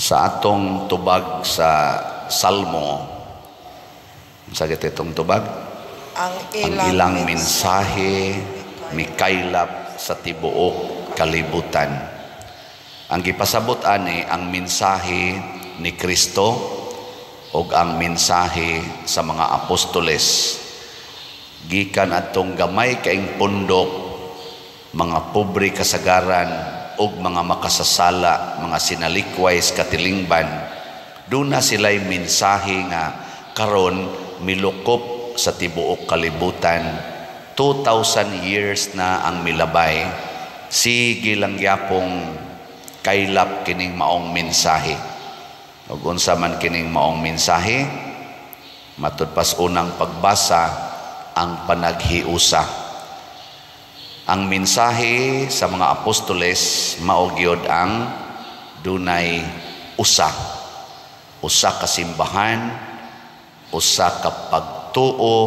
Sa atong tubag sa Salmo, sa itong tubag, ang ilang mensahe mikaylap sa tibuok kalibutan. Ang gipasabot ani ang mensahe ni Kristo o ang mensahe sa mga apostoles. Gikan atong gamay kaing pundok, mga pobre kasagaran, og mga makasasala, mga sinalikway sa katilingban, doon na sila'y mensahe nga karon milukop sa tibuok kalibutan. 2,000 years na ang milabay. Sige lang yapong kaylap kining maong mensahe. Ug unsa man kining maong mensahe, matud pas unang pagbasa ang panaghiusa. Ang mensahe sa mga apostoles mao gyud ang dunay usa ka simbahan, usa ka pagtuo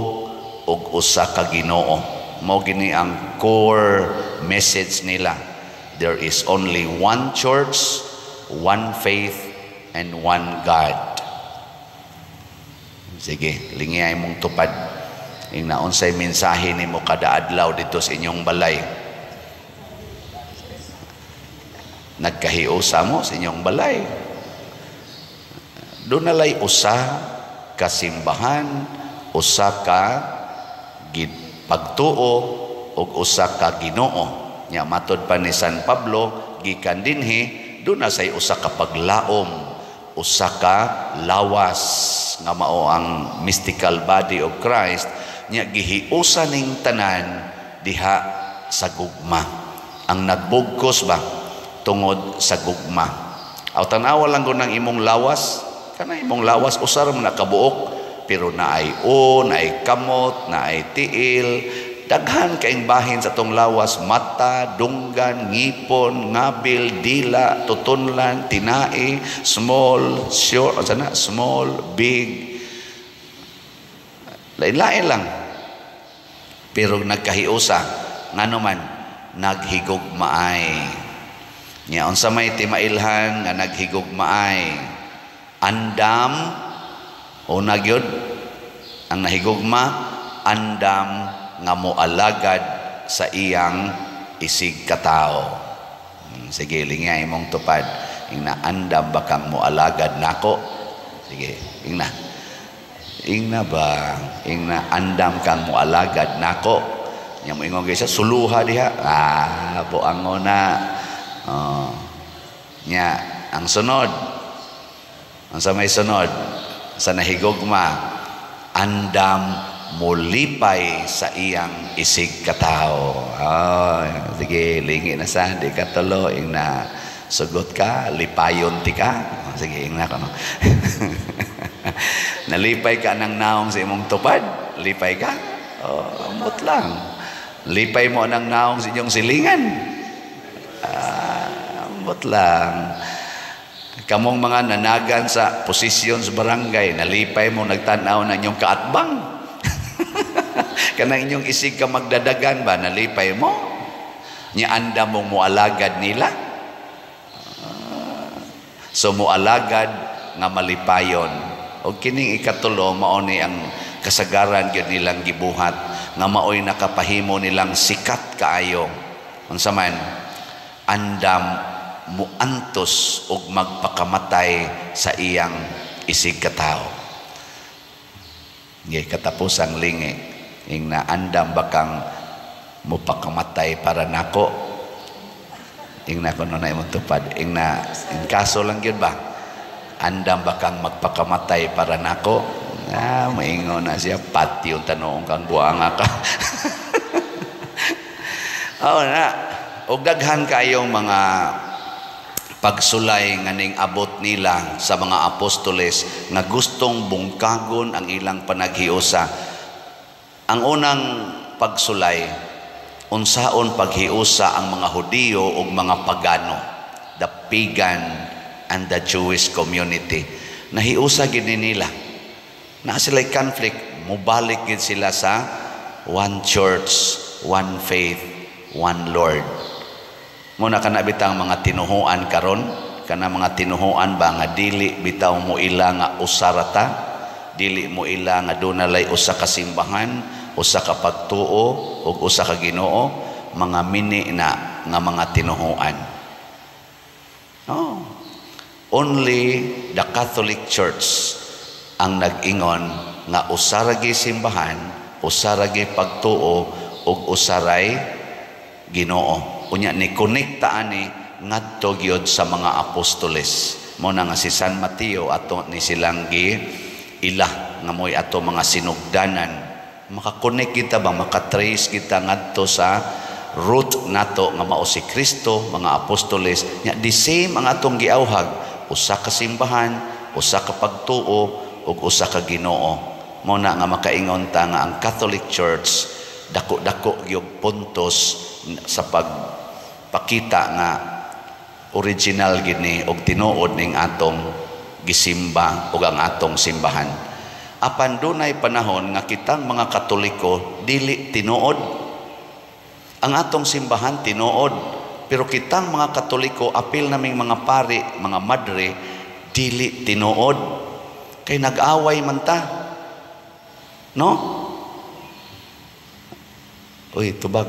ug usa ka Ginoo. Mao gini ang core message nila. There is only one church, one faith, and one God. Sige, lingay mong tupad. Ing naunsay mensahe nimo kada adlaw dito sa inyong balay. Nagkahiusa mo sa inyong balay. Doon nalay usa ka simbahan, usa ka pagtuo ug usa ka Ginoo. Nya matod pa ni San Pablo gikan dinhi doon na say usa ka paglaom, usa ka lawas nga mao ang mystical body of Christ. Nya gihiusa ning tanan diha sa gugma. Ang nagbugkos ba tungod sa gugma. Aw tanawa lang ko ng imong lawas, kana imong lawas usar man nakabuok, pero naay naay kamot, naay tiil, daghan kaing bahin sa tong lawas, mata, dunggan, ngipon, ngabil, dila, tutunlan, tinai, small, short, small, big, lain-lain lang. Pero nagkahiusa, ngano man naghigugmaay. Nya unsa may timailhan nga naghigugmaay? Andam o nagyod ang nahigugma, andam nga moalagad sa iyang isig katao. Sige, lingay imong tupad. Ingna andam bakang moalagad nako. Sige, ingna. Ingna ba? Ingna andam kang moalagad nako. Nya mo ingon gyud suluha diha. Buangon na. Nya ang sunod. Ang sa may sunod sa nahigugma, andam mulipay sa iyang isig katao. Sige, lingi na sa di katulo. Ingna sugot ka, lipayon ti ka. Sige, ingna ko. Nalipay ka ng naong sa imong tupad, lipay ka. Ambot lang. Lipay mo ng naong sa inyong silingan. Ambot lang. Kamong mga nanagan sa posisyon sa barangay, nalipay mo, nagtanaw na inyong kaatbang. Kanang inyong isig ka magdadagan ba, nalipay mo? Nianda mong mualagad nila. So mualagad nga malipayon. O kining ikatulo, mauni ang kasagaran gyud nilang gibuhat, nga maoy nakapahimo nilang sikat kaayo. Unsa man, andam muantos og magpakamatay sa iyang isig katao. Ngay katapusang lingi, ing na andam bakang mupakamatay para nako. Ing na kuno na imong tupad, ing na in kaso lang gyud ba? Andam bakang magpakamatay para nako. Maingon na siya, pati yung tanong kang buang ka. Na. Og daghan kayong mga pagsulay nga ning abot nila sa mga apostoles nga gustong bungkagon ang ilang panaghiusa. Ang unang pagsulay, unsaon paghiusa ang mga Hudiyo ug mga pagano, the pagan and the Jewish community. Nahiusa gid nila. Na sila'y conflict, mubalik gid sila sa one church, one faith, one Lord. Muna ka nabitang mga tinuhuan karon kana mga tinuhuan ba nga dili bitaw mo ila nga usarata, dili mo ila nga dunalay usa ka simbahan, usa ka pagtuo ug usa ka Ginoo, mga mini na nga mga tinuhuan. No. Only the Catholic Church ang nag-ingon nga usaragi simbahan, usaragi pagtuo ug usaray Ginoo. Unya ni konekta ani ngadto gyud sa mga apostoles. Mo na nga si San Mateo ato ni silang ila nga moy ato mga sinugdanan. Makakonek kita ba, makatrace kita ngadto sa root nato nga mao si Kristo, mga apostoles. Nya the same ang atong giawhag, usa ka simbahan, usa ka pagtuo ug usa ka Ginoo. Mo na nga makaingon ta nga ang Catholic Church dako-dako gyud puntos sa pagpakita nga original gini og tinuod ning atong gisimba ug ang atong simbahan. Apan dunay panahon nga kitang mga Katoliko dili tinuod. Ang atong simbahan tinuod, pero kitang mga Katoliko apil naming mga pari, mga madre dili tinuod. Kay nag-away man ta. No? Uy, tubag.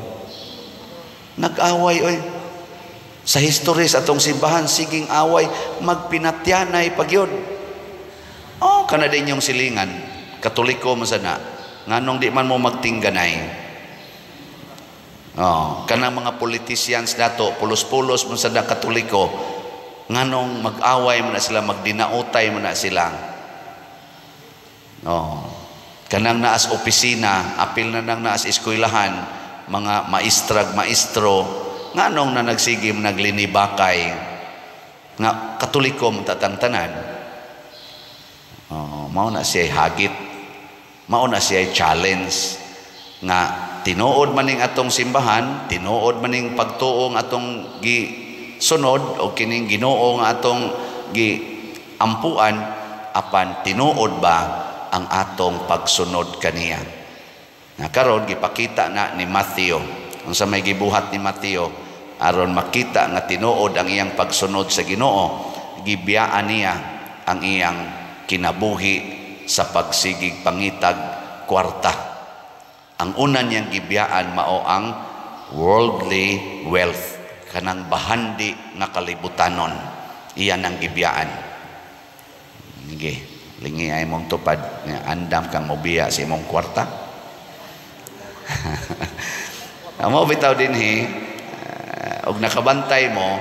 Nag-away, oy. Sa history sa atong simbahan, siging away, magpinatyanay pagyod. Oh, kana din yung silingan. Katoliko man sana. Nganong di man mo magtingganay. Oh, kana mga politicians dato, pulos-pulos man sana Katoliko. Nganong mag-away man na sila, magdinautay man na sila. Oh. Kanang naas opisina, apil na nang naas eskwelahan, mga maestrag, maestro, nga nung na nagsigim naglinibakay, nga Katoliko matatangtanan. Oh, mao na siya hagit, mao na siya challenge, nga tinuod maning atong simbahan, tinuod maning pagtuong atong gisunod, o kining Ginoo nga atong giampuan, apan tinuod ba ang atong pagsunod kaniya. Na karon gipakita na ni Mateo, unsa may gibuhat ni Mateo aron makita nga tinuod ang iyang pagsunod sa Ginoo, gibiyaan niya ang iyang kinabuhi sa pagsigig pangitag kwarta. Ang una niyang gibiyaan mao ang worldly wealth, kanang bahandi nga kalibutanon. Iyan ang gibiyaan. Sige. Lingi ay mong tupad, andam kang mobiya sa imong kwarta. Amo bitaw din og nakabantay mo.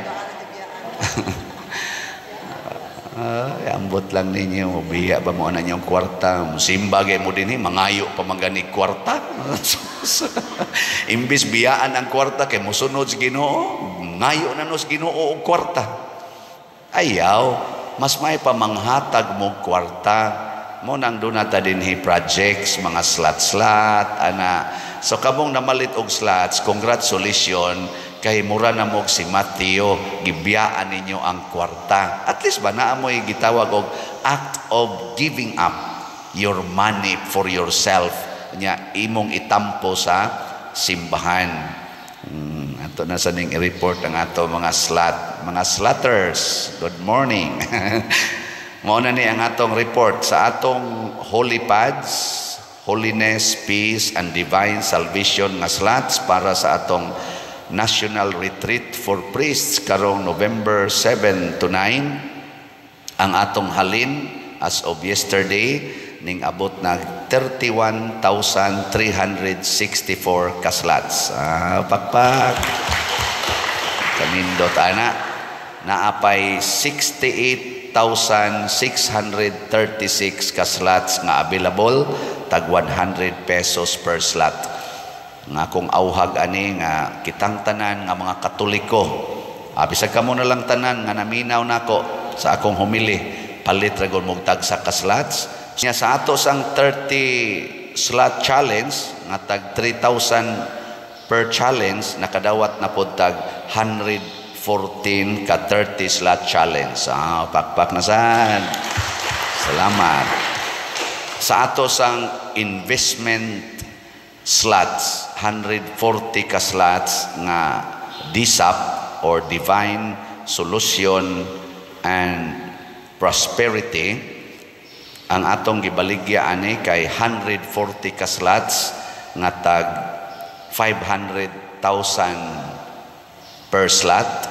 Ambot lang ninyo, mobiya ba mo na inyong kwarta, musimba gay mo din mangayo pa mangani kwarta. Imbis biyaan ang kwarta kay mosunod sa Ginoo, ngayo na nos Ginoo og kwarta. Ayaw. Mas may pamanghatag mo kwarta mo nang dunata dinhi projects, mga slot ana. So kabong namalit og slots, congratulations kay mura na mo si Mateo, gibiyaan ninyo ang kwarta. At least ba naamoy gitawag og act of giving up your money for yourself, nya imong itampo sa simbahan. Ato na sa ning i-report ang ato mga slotters. Good morning. Mao na ni ang atong report sa atong holy pads, holiness, peace, and divine salvation nga slots para sa atong national retreat for priests karong November 7 to 9. Ang atong halin as of yesterday ning abot na 31,364 kaslots. Pakpak. Kanindot ana. Naapay 68,636 kaslots nga available, tag 100 pesos per slot. Nga kung auhag ani nga kitang tanan nga mga Katoliko. Bisag kamo na lang tanan nga naminaw nako sa akong humili, palit ra gud mo tag sa kaslots. Nya sa ato sang 30 slot challenge nga tag 3,000 per challenge, nakadawat na pod tag 114 ka 30 slot challenge. Pakpak na sad. Salamat. Sa ato sang investment slots, 140 ka slots nga DSAP or Divine Solution and prosperity. Ang atong gibaligya ani kay 140 ka slots nga tag 500,000 per slot.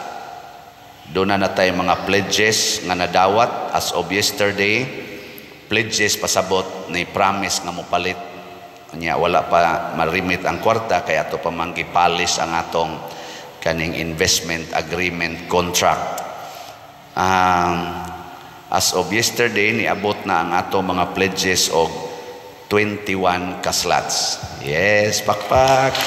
Doon na natay mga pledges nga nadawat as of yesterday. Pledges pasabot na promise nga mopalit. Nya wala pa marimit ang kwarta kaya ato pa manggipalis ang atong kaning investment agreement contract. As of yesterday, niabot na ang ato mga pledges og 21 ka slots. Yes, pakpak.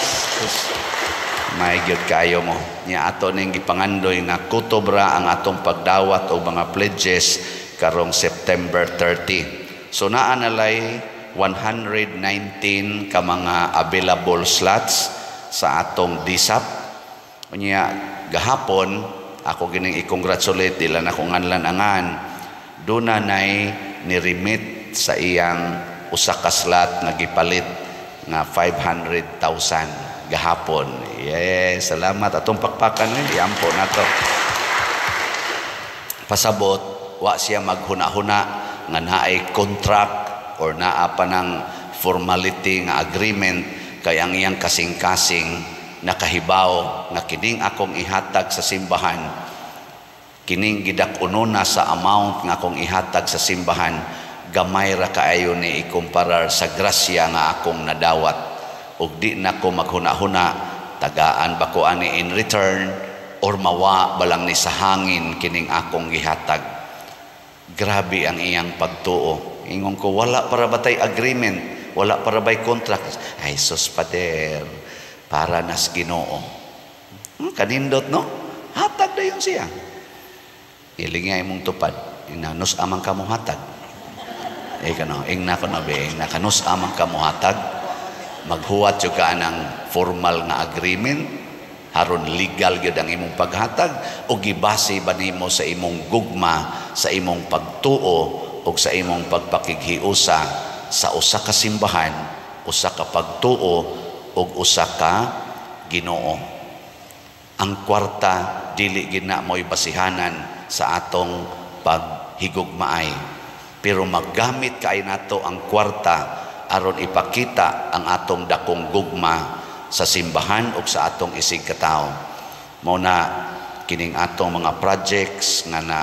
May gyud kayo mo. Nya ato ning gipangandoy nga kutobra ang atong pagdawat og mga pledges karong September 30. So naanalay 119 ka mga available slots sa atong DSAP. Nya gahapon ako gining i-congratulate dila na kung anlan-angan doon na ni-remit sa iyang usa ka slot nga gipalit nga 500,000 gahapon. Yes, salamat atong pakpakan ni ampo nato. Pasabot wa siya maghuna-huna nga naay contract or naa pa ng formality nga agreement kay ang iyang kasing-kasing nakahibaw nga kining akong ihatag sa simbahan, kining gidak-ununa sa amount nga akong ihatag sa simbahan, gamay ra kaayo ni ikumparar sa grasya nga akong nadawat. Ug di na ko maghuna-huna, tagaan ba ko ani in return or mawa balang ni sa hangin kining akong gihatag. Grabe ang iyang pagtuo. Ingon ko, wala para batay agreement, wala para bay contract. Ay sus pader, para nas Ginoo. Kanindot no? Hatag na yun siya. Ilingay mong tupad. Inanus amang kamuhatag. Kano, ingna ko na be, ingna kanus amang kamuhatag. Maghuwat yung ka ng formal nga agreement, haron legal yun ang imong paghatag, o gibase ba nimo sa imong gugma, sa imong pagtuo, o sa imong pagpakighiusa sa usa ka simbahan, usa ka pagtuo, o usa ka Ginoo. Ang kwarta dili gina mo'y basihanan sa atong paghigugmaay, pero maggamit kay nato ang kwarta aron ipakita ang atong dakong gugma sa simbahan o sa atong isig katao. Mao na kining atong mga projects nga na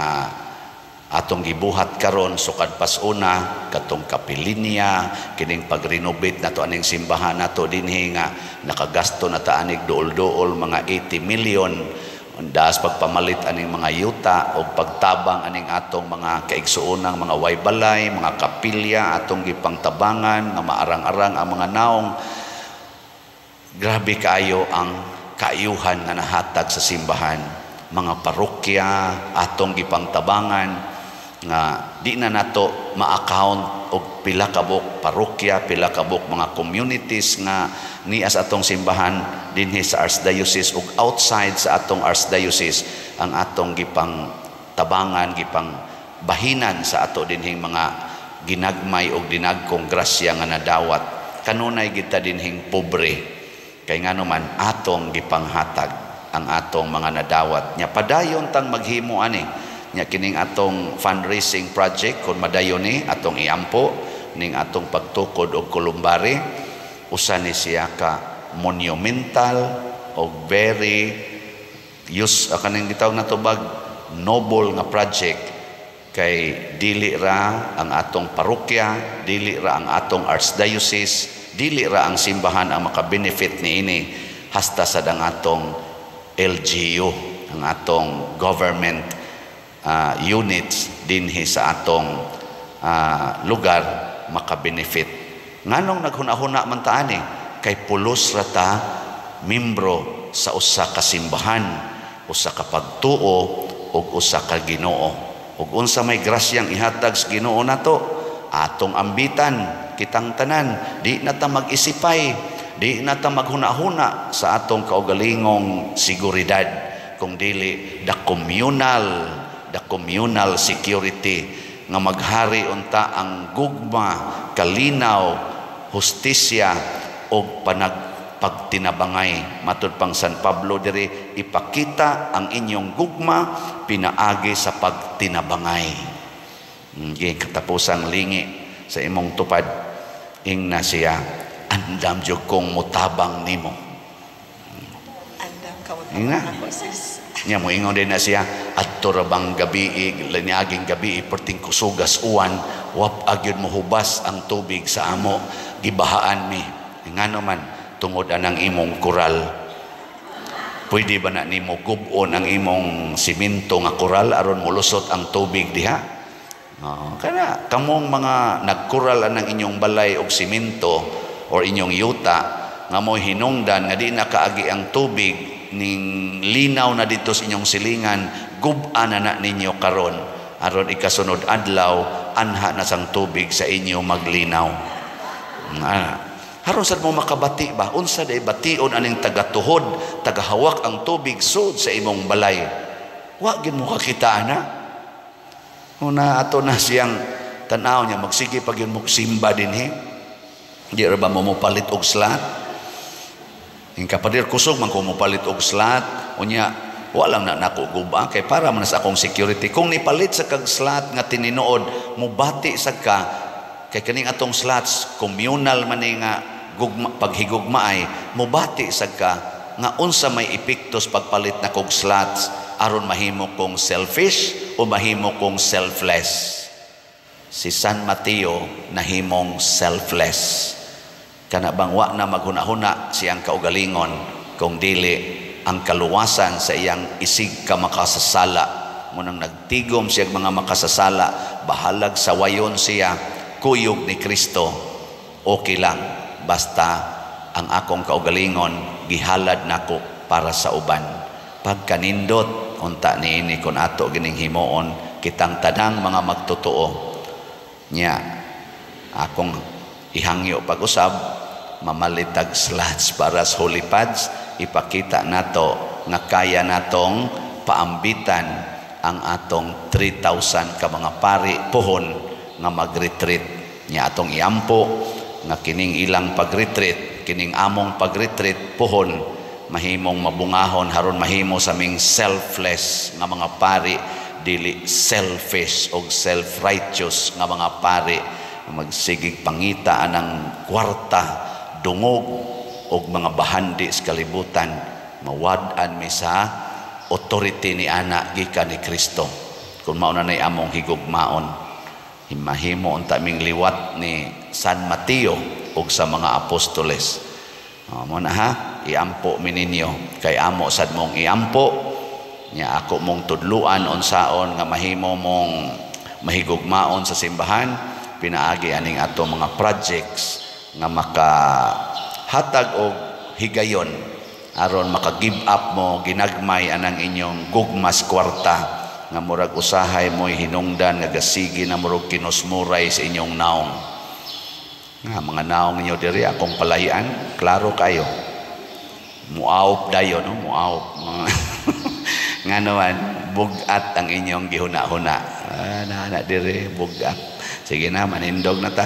atong gibuhat karon sukad pas una katong kapilinya, kining pag-renovate nato aning simbahan nato dinhi nga nakagasto na ta anig duol-duol mga 80 million das pagpamalit aning mga yuta o pagtabang aning atong mga kaigsuonang mga waybalay, mga kapilya atong gipangtabangan nga maarang-arang ang mga naong. Grabe kaayo ang kaayuhan nga nahatag sa simbahan, mga parokya atong gipangtabangan nga di na nato ma-account og pila kabuk parokya, pila kabuk mga communities nga nias atong simbahan dinhi sa Archdiocese ug outside sa atong Archdiocese ang atong gipang tabangan, gipang bahinan sa ato dinhing mga ginagmay ug dinagkong grasya nga nadawat. Kanunay kita dinhing pobre kay nganuman atong gipanghatag ang atong mga nadawat. Nya padayon tang maghimo ani nya kining atong fundraising project kun madayon ni atong iampo ning atong pagtukod og kulumbari, usa ni siya ka monumental o very kaning gitawag na tubag noble nga project kay dili ra ang atong parokya, dili ra ang atong archdiocese, dili ra ang simbahan ang makabenefit niini, hasta sa dang atong LGU, ang atong government units dinhi sa atong lugar makabenefit. Nganong naghuna-huna man ta ani kay pulos ra ta membro sa usa ka simbahan, usa ka pagtuo ug usa ka Ginoo. Ug unsa may grasyang ihatag sa Ginoo nato, atong ambitan kitang tanan, di na ta mag-isipay, di na ta maghuna-huna sa atong kaugalingong seguridad, kung dili the communal security nga maghari unta ang gugma, kalinaw, hustisya o pagtinabangay. Matud pang San Pablo diri, ipakita ang inyong gugma pinaagi sa pagtinabangay. Katapusang lingi sa imong tupad, ingna siya, andam jud kong mutabang nimo. Andam ka Ingna. ako, sis. Nya mo ingon din na siya, adto ra bang gabi, lanyaging gabi, perting kusugas uwan, wap agyud mo hubas ang tubig sa amo, gibahaan mi. Ngano man tungod anang imong kural. Pwede ba na nimo gubon ang imong simento nga kural aron molusot ang tubig diha? Kana kamong mga nagkural anang inyong balay og simento or inyong yuta nga mo hinungdan nga di na kaagi ang tubig ning linaw na dito sa inyong silingan, gub-an na ninyo karon aron ikasunod adlaw anha na sang tubig sa inyo maglinaw. Haron sad mo makabati ba unsa day bation aning tagatuhod tagahawak ang tubig sud sa imong balay, wa gid mo kakita na una ato na siyang tanaw niya magsige pag yun mo simba dinhi, di ra ba mo palit og slat? Yung kapadir kusog man ko mo palit og slat, unya walang na nako guba kay para man sa akong security. Kung nipalit sa kag slat nga tininuod, mubati sa ka kay kaning atong slots communal man nga gugma, paghigugma ay mubati sa ka nga unsa may epektos pagpalit na kog slots aron mahimo kong selfish o mahimo kong selfless. Si San Mateo nahimong selfless. Kana bang wa na maghuna-huna siyang kaugalingon kung dili ang kaluwasan sa iyang isig ka makasasala. Munang nagtigom siya mga makasasala, bahalag sa wayon siya, kuyog ni Kristo, okay lang basta ang akong kaugalingon gihalad nako para sa uban. Pagkanindot unta niini kun ato gining himuon kitang tanang mga magtotoo nya akong ihangyo pag-usab mamalitag slots para sa holy pads, ipakita nato nga kaya natong paambitan ang atong 3,000 ka mga pari pohon nga mag-retreat nya atong iampo nga kining ilang pag-retreat, kining among pag-retreat pohon mahimong mabungahon haron mahimo sa ming selfless nga mga pari, dili selfish o self-righteous nga mga pari magsigig pangita anang kwarta, dungog og mga bahandi sa kalibutan, mawad-an mi sa authority ni ana gikan ni Kristo. Kung mao na nay among higugmaon, himahimo unta ming liwat ni San Mateo og sa mga apostoles. Mo na ha, iampo mi ninyo kay amo sad mong iampo nya ako mong tudluan unsaon nga mahimo mong mahigugmaon sa simbahan pinaagi aning ato mga projects nga makahatag og higayon aron maka-give up mo ginagmay anang inyong gugmas kwarta nga murag usahay mo'y hinungdan nga gasigi na murag kinusmuray sa inyong naong. Nga mga naong ninyo diri akong palahian, klaro kayo. Muaop dayon, no? Muaop. Nga naman, bugat ang inyong gihuna-huna. Na diri, bugat. Sige na, manindog na ta.